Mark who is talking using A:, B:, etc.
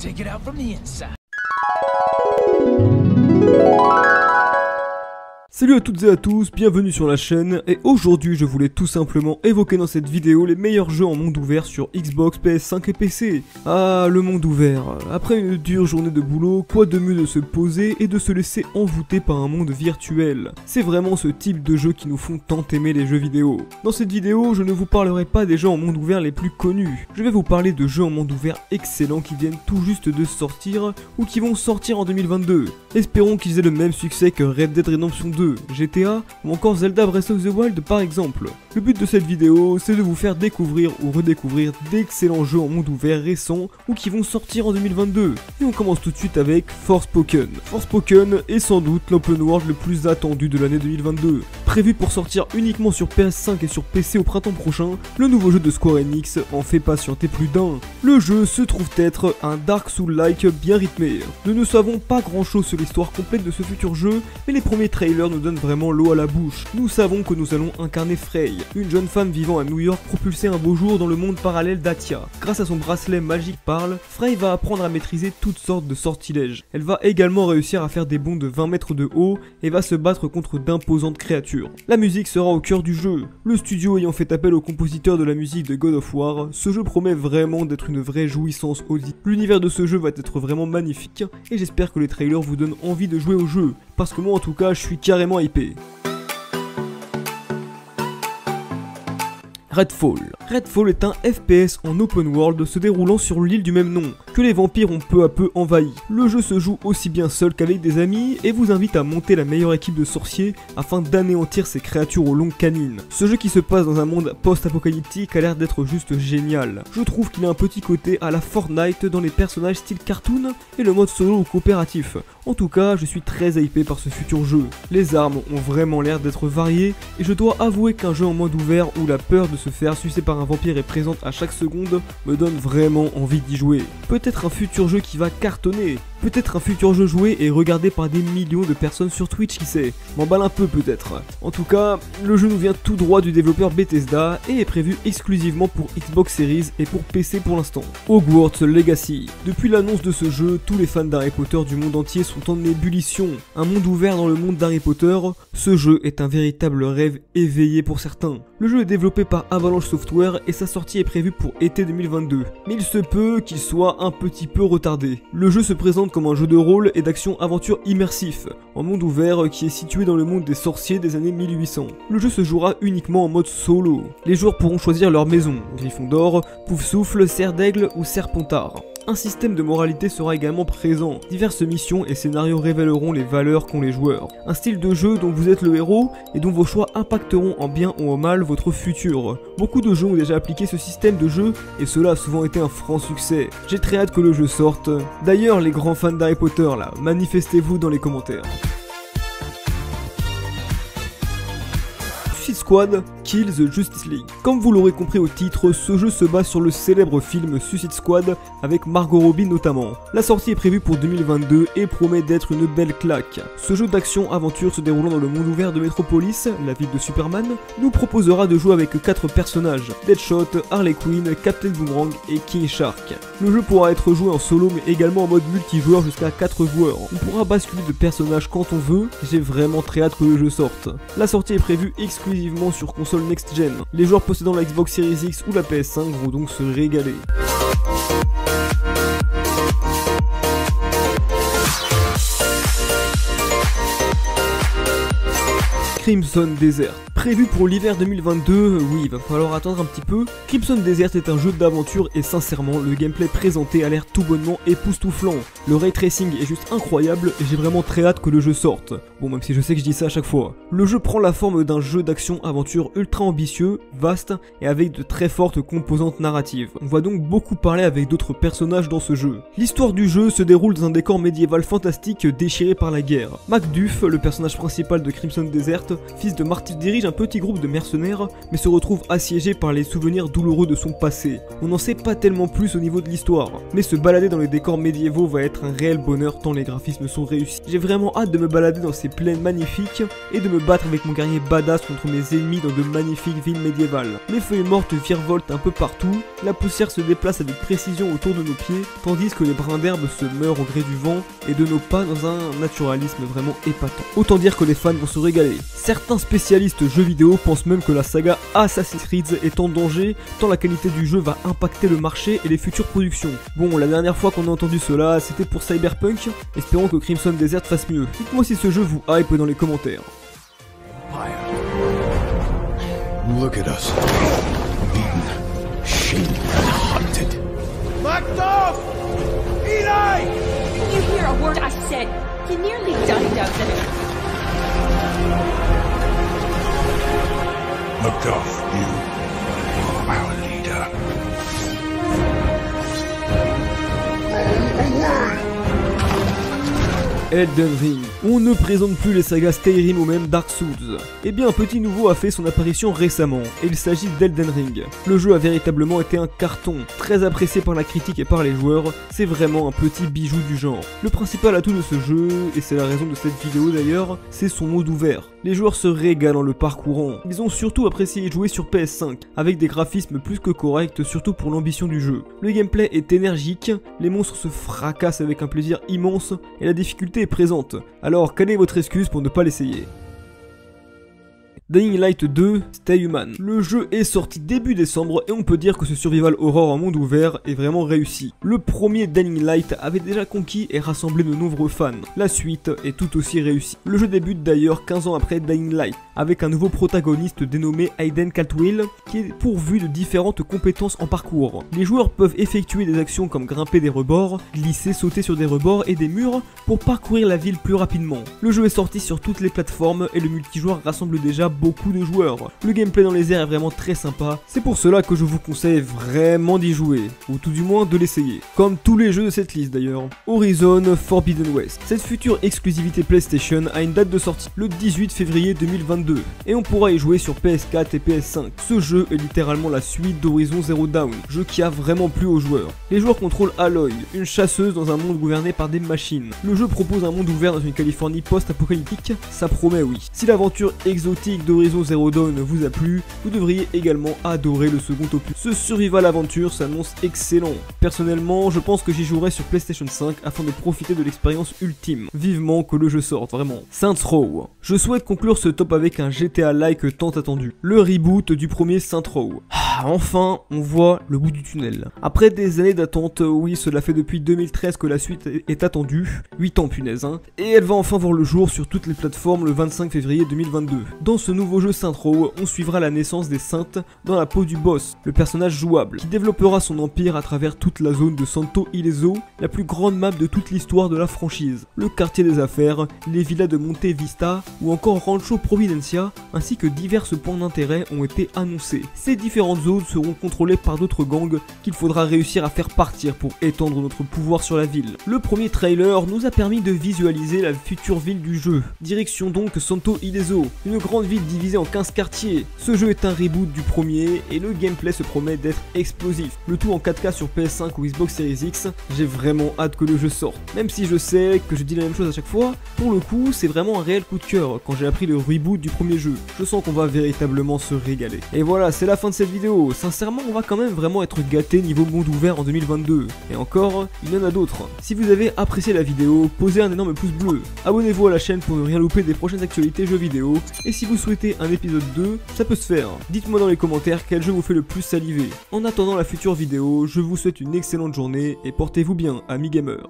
A: take it out from the inside.
B: Salut à toutes et à tous, bienvenue sur la chaîne, et aujourd'hui je voulais tout simplement évoquer dans cette vidéo les meilleurs jeux en monde ouvert sur Xbox, PS5 et PC. Ah, le monde ouvert. Après une dure journée de boulot, quoi de mieux de se poser et de se laisser envoûter par un monde virtuel. C'est vraiment ce type de jeux qui nous font tant aimer les jeux vidéo. Dans cette vidéo, je ne vous parlerai pas des jeux en monde ouvert les plus connus. Je vais vous parler de jeux en monde ouvert excellents qui viennent tout juste de sortir ou qui vont sortir en 2022. Espérons qu'ils aient le même succès que Red Dead Redemption 2, GTA ou encore Zelda Breath of the Wild par exemple. Le but de cette vidéo, c'est de vous faire découvrir ou redécouvrir d'excellents jeux en monde ouvert récents ou qui vont sortir en 2022. Et on commence tout de suite avec Forspoken. Forspoken est sans doute l'open world le plus attendu de l'année 2022. Prévu pour sortir uniquement sur PS5 et sur PC au printemps prochain, le nouveau jeu de Square Enix en fait patienter plus d'un. Le jeu se trouve être un Dark Souls-like bien rythmé. Nous ne savons pas grand chose sur l'histoire complète de ce futur jeu, mais les premiers trailers nous donnent vraiment l'eau à la bouche. Nous savons que nous allons incarner Frey, une jeune femme vivant à New York propulsée un beau jour dans le monde parallèle d'Atia. Grâce à son bracelet magique Parle, Frey va apprendre à maîtriser toutes sortes de sortilèges. Elle va également réussir à faire des bonds de 20 mètres de haut et va se battre contre d'imposantes créatures. La musique sera au cœur du jeu. Le studio ayant fait appel au compositeur de la musique de God of War, ce jeu promet vraiment d'être une vraie jouissance auditive. L'univers de ce jeu va être vraiment magnifique et j'espère que les trailers vous donnent envie de jouer au jeu, parce que moi en tout cas je suis carrément hypé. Redfall. Redfall est un FPS en open world se déroulant sur l'île du même nom, que les vampires ont peu à peu envahi. Le jeu se joue aussi bien seul qu'avec des amis et vous invite à monter la meilleure équipe de sorciers afin d'anéantir ces créatures aux longues canines. Ce jeu qui se passe dans un monde post-apocalyptique a l'air d'être juste génial. Je trouve qu'il a un petit côté à la Fortnite dans les personnages style cartoon et le mode solo ou coopératif. En tout cas, je suis très hypé par ce futur jeu. Les armes ont vraiment l'air d'être variées et je dois avouer qu'un jeu en mode ouvert où la peur de se faire sucer par un vampire est présente à chaque seconde me donne vraiment envie d'y jouer. Peut-être un futur jeu qui va cartonner, peut-être un futur jeu joué et regardé par des millions de personnes sur Twitch, qui sait. M'emballe un peu peut-être. En tout cas, le jeu nous vient tout droit du développeur Bethesda et est prévu exclusivement pour Xbox Series et pour PC pour l'instant. Hogwarts Legacy. Depuis l'annonce de ce jeu, tous les fans d'Harry Potter du monde entier sont en ébullition. Un monde ouvert dans le monde d'Harry Potter, ce jeu est un véritable rêve éveillé pour certains. Le jeu est développé par Avalanche Software et sa sortie est prévue pour été 2022. Mais il se peut qu'il soit un petit peu retardé. Le jeu se présente comme un jeu de rôle et d'action-aventure immersif, en monde ouvert qui est situé dans le monde des sorciers des années 1800. Le jeu se jouera uniquement en mode solo. Les joueurs pourront choisir leur maison, Gryffondor, Poufsouffle, Serre d'Aigle ou Serpentard. Un système de moralité sera également présent. Diverses missions et scénarios révéleront les valeurs qu'ont les joueurs. Un style de jeu dont vous êtes le héros et dont vos choix impacteront en bien ou en mal votre futur. Beaucoup de jeux ont déjà appliqué ce système de jeu et cela a souvent été un franc succès. J'ai très hâte que le jeu sorte. D'ailleurs, les grands fans d'Harry Potter là, manifestez-vous dans les commentaires. Suicide Squad Kill the Justice League. Comme vous l'aurez compris au titre, ce jeu se base sur le célèbre film Suicide Squad avec Margot Robbie notamment. La sortie est prévue pour 2022 et promet d'être une belle claque. Ce jeu d'action-aventure se déroulant dans le monde ouvert de Metropolis, la ville de Superman, nous proposera de jouer avec 4 personnages, Deadshot, Harley Quinn, Captain Boomerang et King Shark. Le jeu pourra être joué en solo mais également en mode multijoueur jusqu'à 4 joueurs. On pourra basculer de personnages quand on veut, j'ai vraiment très hâte que le jeu sorte. La sortie est prévue exclusivement sur console next-gen. Les joueurs possédant la Xbox Series X ou la PS5 vont donc se régaler. Crimson Desert. Prévu pour l'hiver 2022, oui, il va falloir attendre un petit peu. Crimson Desert est un jeu d'aventure et sincèrement, le gameplay présenté a l'air tout bonnement époustouflant. Le ray tracing est juste incroyable et j'ai vraiment très hâte que le jeu sorte. Bon, même si je sais que je dis ça à chaque fois. Le jeu prend la forme d'un jeu d'action-aventure ultra ambitieux, vaste et avec de très fortes composantes narratives. On va donc beaucoup parler avec d'autres personnages dans ce jeu. L'histoire du jeu se déroule dans un décor médiéval fantastique déchiré par la guerre. Macduff, le personnage principal de Crimson Desert, fils de Marty, dirige un petit groupe de mercenaires, mais se retrouve assiégé par les souvenirs douloureux de son passé. On n'en sait pas tellement plus au niveau de l'histoire, mais se balader dans les décors médiévaux va être un réel bonheur tant les graphismes sont réussis. J'ai vraiment hâte de me balader dans ces plaines magnifiques et de me battre avec mon guerrier badass contre mes ennemis dans de magnifiques villes médiévales. Les feuilles mortes virevoltent un peu partout, la poussière se déplace avec précision autour de nos pieds, tandis que les brins d'herbe se meurent au gré du vent et de nos pas dans un naturalisme vraiment épatant. Autant dire que les fans vont se régaler. Certains spécialistes jeux vidéo pensent même que la saga Assassin's Creed est en danger, tant la qualité du jeu va impacter le marché et les futures productions. Bon, la dernière fois qu'on a entendu cela, c'était pour Cyberpunk, espérons que Crimson Desert fasse mieux. Dites-moi si ce jeu vous hype dans les commentaires.
A: Look at us. Beaten, shamed, hunted. Magdalf! Eli!
C: Did you hear a word I said? You nearly died out there.
A: Magdalf, you are our leader.
B: Elden Ring. On ne présente plus les sagas Skyrim ou même Dark Souls. Eh bien, un petit nouveau a fait son apparition récemment, et il s'agit d'Elden Ring. Le jeu a véritablement été un carton, très apprécié par la critique et par les joueurs, c'est vraiment un petit bijou du genre. Le principal atout de ce jeu, et c'est la raison de cette vidéo d'ailleurs, c'est son mode ouvert. Les joueurs se régalent en le parcourant. Ils ont surtout apprécié y jouer sur PS5, avec des graphismes plus que corrects, surtout pour l'ambition du jeu. Le gameplay est énergique, les monstres se fracassent avec un plaisir immense, et la difficulté est présente. Alors, quelle est votre excuse pour ne pas l'essayer ? Dying Light 2, Stay Human. Le jeu est sorti début décembre et on peut dire que ce survival horror en monde ouvert est vraiment réussi. Le premier Dying Light avait déjà conquis et rassemblé de nombreux fans. La suite est tout aussi réussie. Le jeu débute d'ailleurs 15 ans après Dying Light, avec un nouveau protagoniste dénommé Aiden Caldwell, qui est pourvu de différentes compétences en parcours. Les joueurs peuvent effectuer des actions comme grimper des rebords, glisser, sauter sur des rebords et des murs pour parcourir la ville plus rapidement. Le jeu est sorti sur toutes les plateformes et le multijoueur rassemble déjà beaucoup de joueurs. Le gameplay dans les airs est vraiment très sympa, c'est pour cela que je vous conseille vraiment d'y jouer, ou tout du moins de l'essayer. Comme tous les jeux de cette liste d'ailleurs. Horizon Forbidden West. Cette future exclusivité PlayStation a une date de sortie, le 18 février 2022, et on pourra y jouer sur PS4 et PS5. Ce jeu est littéralement la suite d'Horizon Zero Dawn, jeu qui a vraiment plu aux joueurs. Les joueurs contrôlent Aloy, une chasseuse dans un monde gouverné par des machines. Le jeu propose un monde ouvert dans une Californie post-apocalyptique, ça promet oui. Si l'aventure exotique d'Horizon Zero Dawn vous a plu, vous devriez également adorer le second opus. Ce survival aventure s'annonce excellent. Personnellement, je pense que j'y jouerai sur PlayStation 5 afin de profiter de l'expérience ultime. Vivement que le jeu sorte, vraiment. Saints Row. Je souhaite conclure ce top avec un GTA-like tant attendu. Le reboot du premier Saints Row. Enfin, on voit le bout du tunnel. Après des années d'attente, oui, cela fait depuis 2013 que la suite est attendue. 8 ans punaise, hein. Et elle va enfin voir le jour sur toutes les plateformes le 25 février 2022. Dans ce nouveau jeu Saints Row, on suivra la naissance des saintes dans la peau du boss, le personnage jouable, qui développera son empire à travers toute la zone de Santo Ileso, la plus grande map de toute l'histoire de la franchise, le quartier des affaires, les villas de Monte Vista ou encore Rancho Providencia, ainsi que divers points d'intérêt ont été annoncés. Ces différentes zones seront contrôlées par d'autres gangs qu'il faudra réussir à faire partir pour étendre notre pouvoir sur la ville. Le premier trailer nous a permis de visualiser la future ville du jeu. Direction donc Santo Ileso, une grande ville divisée en 15 quartiers. Ce jeu est un reboot du premier et le gameplay se promet d'être explosif. Le tout en 4K sur PS5 ou Xbox Series X, j'ai vraiment hâte que le jeu sorte. Même si je sais que je dis la même chose à chaque fois, pour le coup c'est vraiment un réel coup de cœur quand j'ai appris le reboot du premier jeu. Je sens qu'on va véritablement se régaler. Et voilà, c'est la fin de cette vidéo. Sincèrement, on va quand même vraiment être gâté niveau monde ouvert en 2022. Et encore, il y en a d'autres. Si vous avez apprécié la vidéo, posez un énorme pouce bleu. Abonnez-vous à la chaîne pour ne rien louper des prochaines actualités jeux vidéo. Et si vous souhaitez un épisode 2, ça peut se faire. Dites-moi dans les commentaires quel jeu vous fait le plus saliver. En attendant la future vidéo, je vous souhaite une excellente journée et portez-vous bien, amis gamers.